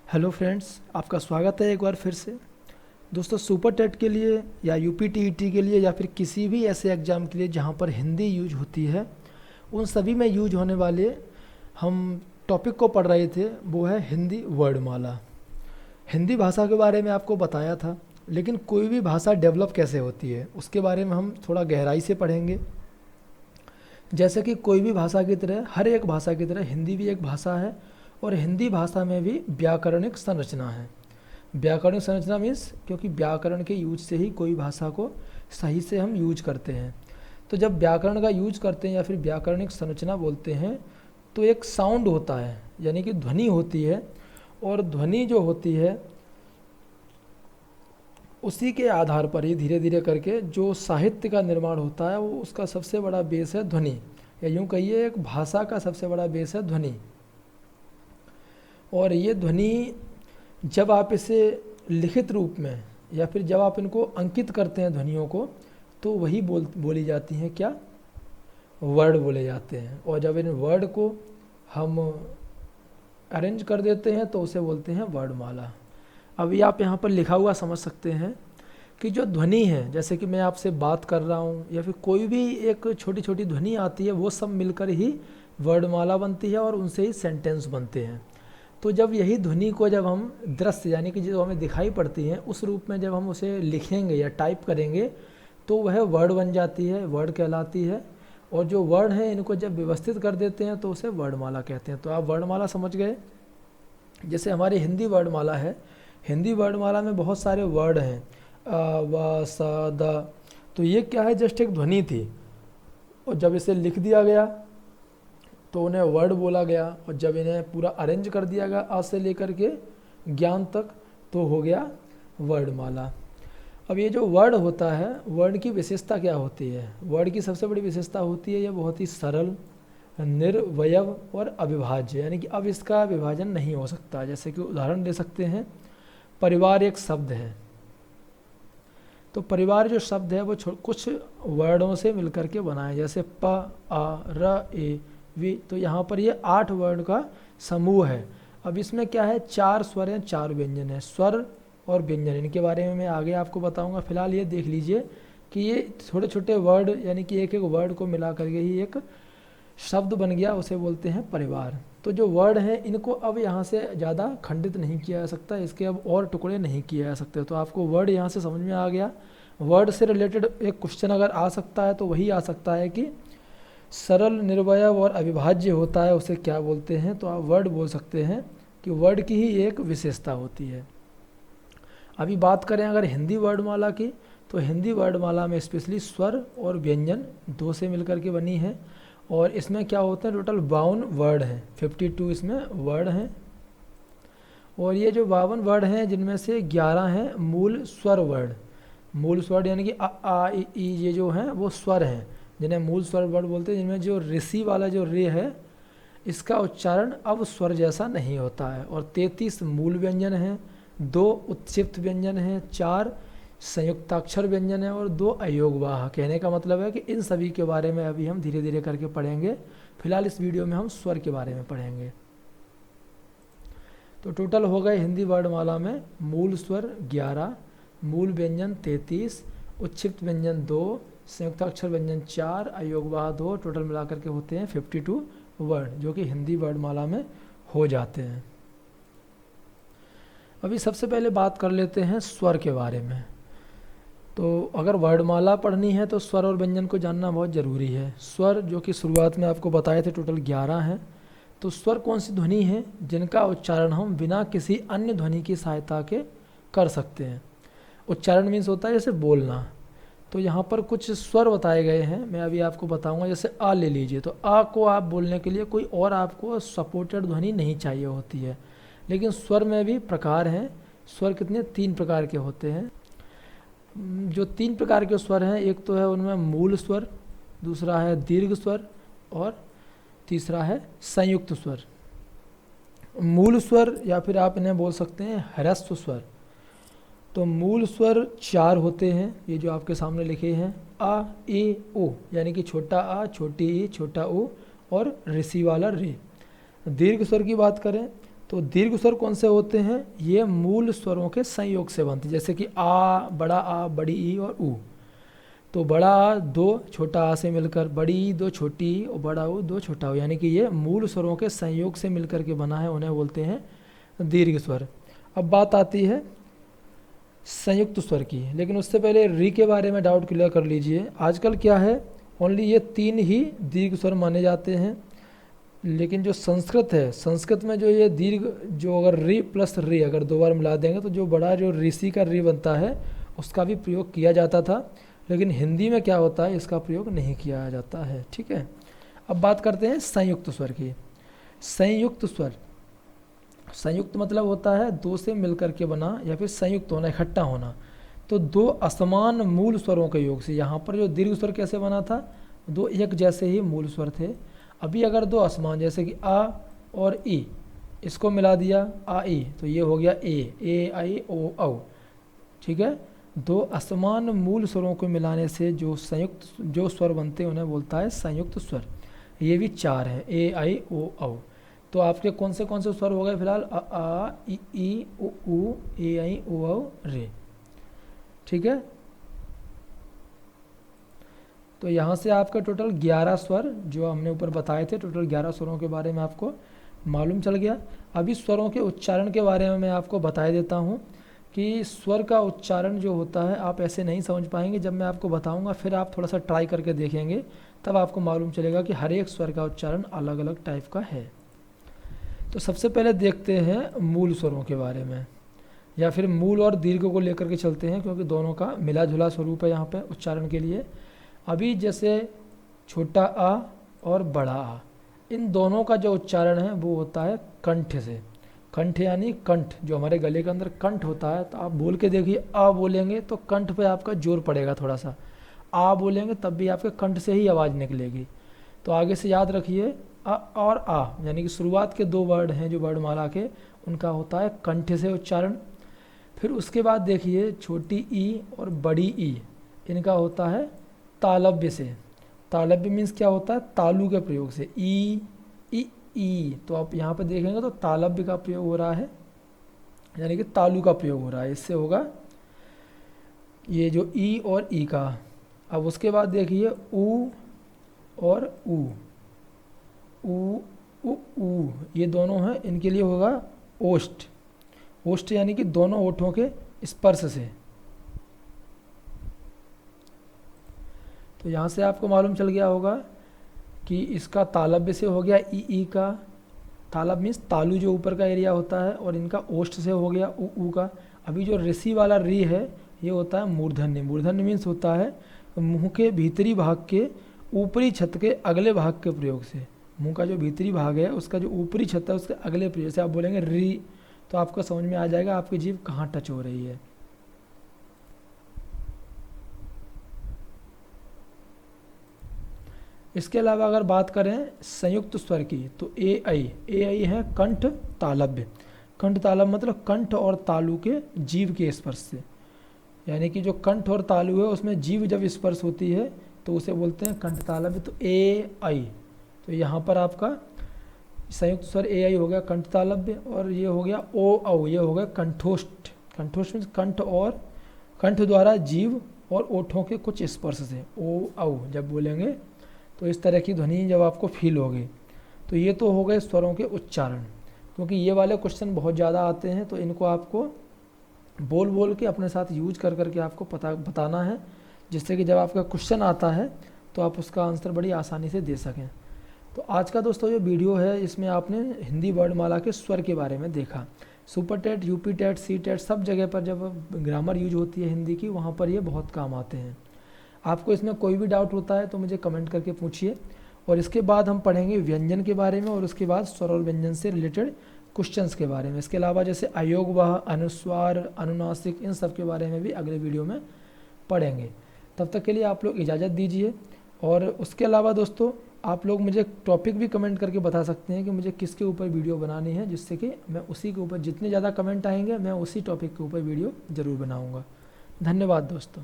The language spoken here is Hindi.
हेलो फ्रेंड्स, आपका स्वागत है एक बार फिर से। दोस्तों, सुपर टेट के लिए या यूपीटीईटी के लिए या फिर किसी भी ऐसे एग्ज़ाम के लिए जहां पर हिंदी यूज होती है, उन सभी में यूज होने वाले हम टॉपिक को पढ़ रहे थे, वो है हिंदी वर्डमाला। हिंदी भाषा के बारे में आपको बताया था, लेकिन कोई भी भाषा डेवलप कैसे होती है उसके बारे में हम थोड़ा गहराई से पढ़ेंगे। जैसे कि कोई भी भाषा की तरह, हर एक भाषा की तरह हिंदी भी एक भाषा है, और हिंदी भाषा में भी व्याकरणिक संरचना है। व्याकरणिक संरचना मीन्स क्योंकि व्याकरण के यूज से ही कोई भाषा को सही से हम यूज करते हैं। तो जब व्याकरण का यूज करते हैं या फिर व्याकरणिक संरचना बोलते हैं, तो एक साउंड होता है, यानी कि ध्वनि होती है, और ध्वनि जो होती है उसी के आधार पर ही धीरे धीरे करके जो साहित्य का निर्माण होता है, वो उसका सबसे बड़ा बेस है ध्वनि, या यूँ कहिए एक भाषा का सबसे बड़ा बेस है ध्वनि। और ये ध्वनि जब आप इसे लिखित रूप में या फिर जब आप इनको अंकित करते हैं ध्वनियों को, तो वही बोली जाती हैं क्या, वर्ड बोले जाते हैं। और जब इन वर्ड को हम अरेंज कर देते हैं तो उसे बोलते हैं वर्डमाला। अभी आप यहाँ पर लिखा हुआ समझ सकते हैं कि जो ध्वनि है, जैसे कि मैं आपसे बात कर रहा हूँ या फिर कोई भी एक छोटी छोटी ध्वनि आती है, वो सब मिलकर ही वर्डमाला बनती है और उनसे ही सेंटेंस बनते हैं। तो जब यही ध्वनि को जब हम दृश्य यानी कि जो हमें दिखाई पड़ती है उस रूप में जब हम उसे लिखेंगे या टाइप करेंगे, तो वह वर्ड बन जाती है, वर्ड कहलाती है। और जो वर्ड हैं इनको जब व्यवस्थित कर देते हैं तो उसे वर्डमाला कहते हैं। तो आप वर्डमाला समझ गए। जैसे हमारी हिंदी वर्डमाला है, हिंदी वर्डमाला में बहुत सारे वर्ड हैं, अ व स द। तो ये क्या है, जस्ट एक ध्वनि थी, और जब इसे लिख दिया गया तो उन्हें वर्ड बोला गया, और जब इन्हें पूरा अरेंज कर दिया गया आ से लेकर के ज्ञान तक, तो हो गया वर्डमाला। अब ये जो वर्ड होता है, वर्ड की विशेषता क्या होती है? वर्ड की सबसे बड़ी विशेषता होती है ये बहुत ही सरल, निर्वयव और अविभाज्य, यानी कि अब इसका विभाजन नहीं हो सकता। जैसे कि उदाहरण दे सकते हैं, परिवार एक शब्द है, तो परिवार जो शब्द है वो कुछ वर्डों से मिलकर के बना है, जैसे प, आ, र, ए, वी। तो यहाँ पर ये 8 वर्ड का समूह है। अब इसमें क्या है, 4 स्वर हैं, 4 व्यंजन हैं। स्वर और व्यंजन, इनके बारे में मैं आगे आपको बताऊंगा। फिलहाल ये देख लीजिए कि ये छोटे छोटे वर्ड, यानी कि एक एक वर्ड को मिला करके ही एक शब्द बन गया, उसे बोलते हैं परिवार। तो जो वर्ड हैं इनको अब यहाँ से ज़्यादा खंडित नहीं किया जा सकता, इसके अब और टुकड़े नहीं किए जा सकते। तो आपको वर्ड यहाँ से समझ में आ गया। वर्ड से रिलेटेड एक क्वेश्चन अगर आ सकता है तो वही आ सकता है कि सरल, निर्वयव और अविभाज्य होता है, उसे क्या बोलते हैं? तो आप वर्ड बोल सकते हैं कि वर्ड की ही एक विशेषता होती है। अभी बात करें अगर हिंदी वर्डमाला की, तो हिंदी वर्डमाला में स्पेशली स्वर और व्यंजन 2 से मिलकर के बनी है, और इसमें क्या होते हैं, टोटल 52 वर्ड हैं, 52 इसमें वर्ड हैं। और ये जो 52 वर्ड हैं, जिनमें से 11 हैं मूल स्वर वर्ड। मूल स्वर यानी कि अ, आ, इ, ई, ये जो हैं वो स्वर हैं, जिन्हें मूल स्वर वर्ड बोलते हैं, जिनमें जो ऋषि वाला जो रे है, इसका उच्चारण अब स्वर जैसा नहीं होता है। और 33 मूल व्यंजन हैं, 2 उत्क्षिप्त व्यंजन हैं, 4 संयुक्ताक्षर व्यंजन है, और 2 अयोगवाह। कहने का मतलब है कि इन सभी के बारे में अभी हम धीरे धीरे करके पढ़ेंगे। फिलहाल इस वीडियो में हम स्वर के बारे में पढ़ेंगे। तो टोटल हो गए हिंदी वर्डमाला में मूल स्वर 11, मूल व्यंजन 33, उत्क्षिप्त व्यंजन 2, संयुक्ताक्षर व्यंजन 4, अयोगवाह 2, टोटल मिलाकर के होते हैं 52 वर्ड, जो कि हिंदी वर्डमाला में हो जाते हैं। अभी सबसे पहले बात कर लेते हैं स्वर के बारे में। तो अगर वर्डमाला पढ़नी है तो स्वर और व्यंजन को जानना बहुत ज़रूरी है। स्वर जो कि शुरुआत में आपको बताए थे टोटल 11 हैं। तो स्वर कौन सी ध्वनि है जिनका उच्चारण हम बिना किसी अन्य ध्वनि की सहायता के कर सकते हैं? उच्चारण मीन्स होता है जैसे बोलना। तो यहाँ पर कुछ स्वर बताए गए हैं, मैं अभी आपको बताऊंगा। जैसे आ ले लीजिए, तो आ को आप बोलने के लिए कोई और आपको सपोर्टेड ध्वनि नहीं चाहिए होती है। लेकिन स्वर में भी प्रकार हैं। स्वर कितने, 3 प्रकार के होते हैं। जो 3 प्रकार के स्वर हैं, एक तो है उनमें मूल स्वर, दूसरा है दीर्घ स्वर, और तीसरा है संयुक्त स्वर। मूल स्वर या फिर आप इन्हें बोल सकते हैं ह्रस्व स्वर। तो मूल स्वर 4 होते हैं, ये जो आपके सामने लिखे हैं, आ, ए, ओ, यानी कि छोटा आ, छोटी ई, छोटा ओ, और ऋषि वाला रे। दीर्घ स्वर की बात करें तो दीर्घ स्वर कौन से होते हैं? ये मूल स्वरों के संयोग से बनते हैं, जैसे कि आ, बड़ा आ, बड़ी ई और ऊ। तो बड़ा आ दो छोटा आ से मिलकर, बड़ी ई दो छोटी ई और बड़ा ऊ दो छोटा ऊ, यानी कि ये मूल स्वरों के संयोग से मिलकर के बना है, उन्हें बोलते हैं दीर्घ स्वर। अब बात आती है संयुक्त स्वर की, लेकिन उससे पहले री के बारे में डाउट क्लियर कर लीजिए। आजकल क्या है, ओनली ये 3 ही दीर्घ स्वर माने जाते हैं, लेकिन जो संस्कृत है, संस्कृत में जो ये दीर्घ, जो अगर री प्लस री अगर 2 बार मिला देंगे तो जो बड़ा जो ऋषि का री बनता है उसका भी प्रयोग किया जाता था, लेकिन हिंदी में क्या होता है, इसका प्रयोग नहीं किया जाता है। ठीक है, अब बात करते हैं संयुक्त स्वर की। संयुक्त स्वर, संयुक्त मतलब होता है 2 से मिलकर के बना या फिर संयुक्त होना, इकट्ठा होना। तो 2 असमान मूल स्वरों के योग से, यहाँ पर जो दीर्घ स्वर कैसे बना था, 2 एक जैसे ही मूल स्वर थे। अभी अगर 2 असमान, जैसे कि आ और ई, इसको मिला दिया आ ई, तो ये हो गया ए आई ओ औ। ठीक है, 2 असमान मूल स्वरों को मिलाने से जो संयुक्त जो स्वर बनते हैं उन्हें बोलता है संयुक्त स्वर। ये भी 4 है, ए आई ओ औ। तो आपके कौन से स्वर हो गए फिलहाल? अ आ ई उ ए आई ओ औ रे। ठीक है, तो यहाँ से आपका टोटल 11 स्वर जो हमने ऊपर बताए थे, टोटल 11 स्वरों के बारे में आपको मालूम चल गया। अभी स्वरों के उच्चारण के बारे में मैं आपको बता देता हूँ कि स्वर का उच्चारण जो होता है आप ऐसे नहीं समझ पाएंगे। जब मैं आपको बताऊँगा फिर आप थोड़ा सा ट्राई करके देखेंगे, तब आपको मालूम चलेगा कि हर एक स्वर का उच्चारण अलग अलग टाइप का है। तो सबसे पहले देखते हैं मूल स्वरों के बारे में, या फिर मूल और दीर्घ को लेकर के चलते हैं, क्योंकि दोनों का मिला जुला स्वरूप है यहाँ पे उच्चारण के लिए। अभी जैसे छोटा आ और बड़ा आ, इन दोनों का जो उच्चारण है वो होता है कंठ से। कंठ यानी कंठ, जो हमारे गले के अंदर कंठ होता है, तो आप बोल के देखिए, आ बोलेंगे तो कंठ पे आपका जोर पड़ेगा थोड़ा सा, आ बोलेंगे तब भी आपके कंठ से ही आवाज़ निकलेगी। तो आगे से याद रखिए, अ और आ, यानी कि शुरुआत के 2 वर्ड हैं जो वर्णमाला के, उनका होता है कंठ से उच्चारण। फिर उसके बाद देखिए छोटी ई और बड़ी ई, इनका होता है तालव्य से। तालव्य मीन्स क्या होता है? तालु के प्रयोग से, ई ई। तो आप यहाँ पे देखेंगे तो तालव्य का प्रयोग हो रहा है, यानी कि तालु का प्रयोग हो रहा है, इससे होगा ये जो ई और ई का। अब उसके बाद देखिए ऊ और ऊ, ऊ, ये दोनों हैं, इनके लिए होगा ओष्ठ। ओष्ठ यानी कि दोनों ओठों के स्पर्श से। तो यहाँ से आपको मालूम चल गया होगा कि इसका तालव्य से हो गया ई का, तालव्य मीन्स तालु जो ऊपर का एरिया होता है, और इनका ओष्ठ से हो गया ऊ का। अभी जो ऋषि वाला री है ये होता है मूर्धन्य। मूर्धन्य मीन्स होता है मुंह के भीतरी भाग के ऊपरी छत के अगले भाग के प्रयोग से। मुंह का जो भीतरी भाग है उसका जो ऊपरी छत है उसके अगले प्रयोग से आप बोलेंगे री, तो आपको समझ में आ जाएगा आपकी जीभ कहाँ टच हो रही है। इसके अलावा अगर बात करें संयुक्त स्वर की, तो ए आई है कंठ तालव्य। कंठ तालव्य मतलब कंठ और तालु के जीभ के स्पर्श से, यानी कि जो कंठ और तालु है उसमें जीभ जब स्पर्श होती है तो उसे बोलते हैं कंठ तालव्य। तो ए आई, तो यहाँ पर आपका संयुक्त स्वर ए आई हो गया कंठ तालव्य, और ये हो गया ओ औ, ये हो गया कंठोष्ठ। कंठोष्ठ मीन्स कंठ और कंठ द्वारा जीभ और ओठों के कुछ स्पर्श से, ओ औ जब बोलेंगे तो इस तरह की ध्वनि जब आपको फील होगी। तो ये तो हो गए स्वरों के उच्चारण, क्योंकि ये वाले क्वेश्चन बहुत ज़्यादा आते हैं, तो इनको आपको बोल बोल के अपने साथ यूज कर करके आपको बताना है, जिससे कि जब आपका क्वेश्चन आता है तो आप उसका आंसर बड़ी आसानी से दे सकें। तो आज का दोस्तों जो वीडियो है इसमें आपने हिंदी वर्णमाला के स्वर के बारे में देखा। Super TET, UP TET, C TET सब जगह पर जब ग्रामर यूज होती है हिंदी की, वहाँ पर ये बहुत काम आते हैं। आपको इसमें कोई भी डाउट होता है तो मुझे कमेंट करके पूछिए। और इसके बाद हम पढ़ेंगे व्यंजन के बारे में, और उसके बाद स्वर और व्यंजन से रिलेटेड क्वेश्चंस के बारे में। इसके अलावा जैसे अयोगवाह, अनुस्वार, अनुनासिक, इन सब के बारे में भी अगले वीडियो में पढ़ेंगे। तब तक के लिए आप लोग इजाज़त दीजिए। और उसके अलावा दोस्तों आप लोग मुझे टॉपिक भी कमेंट करके बता सकते हैं कि मुझे किसके ऊपर वीडियो बनानी है, जिससे कि मैं उसी के ऊपर, जितने ज़्यादा कमेंट आएंगे मैं उसी टॉपिक के ऊपर वीडियो ज़रूर बनाऊँगा। धन्यवाद दोस्तों।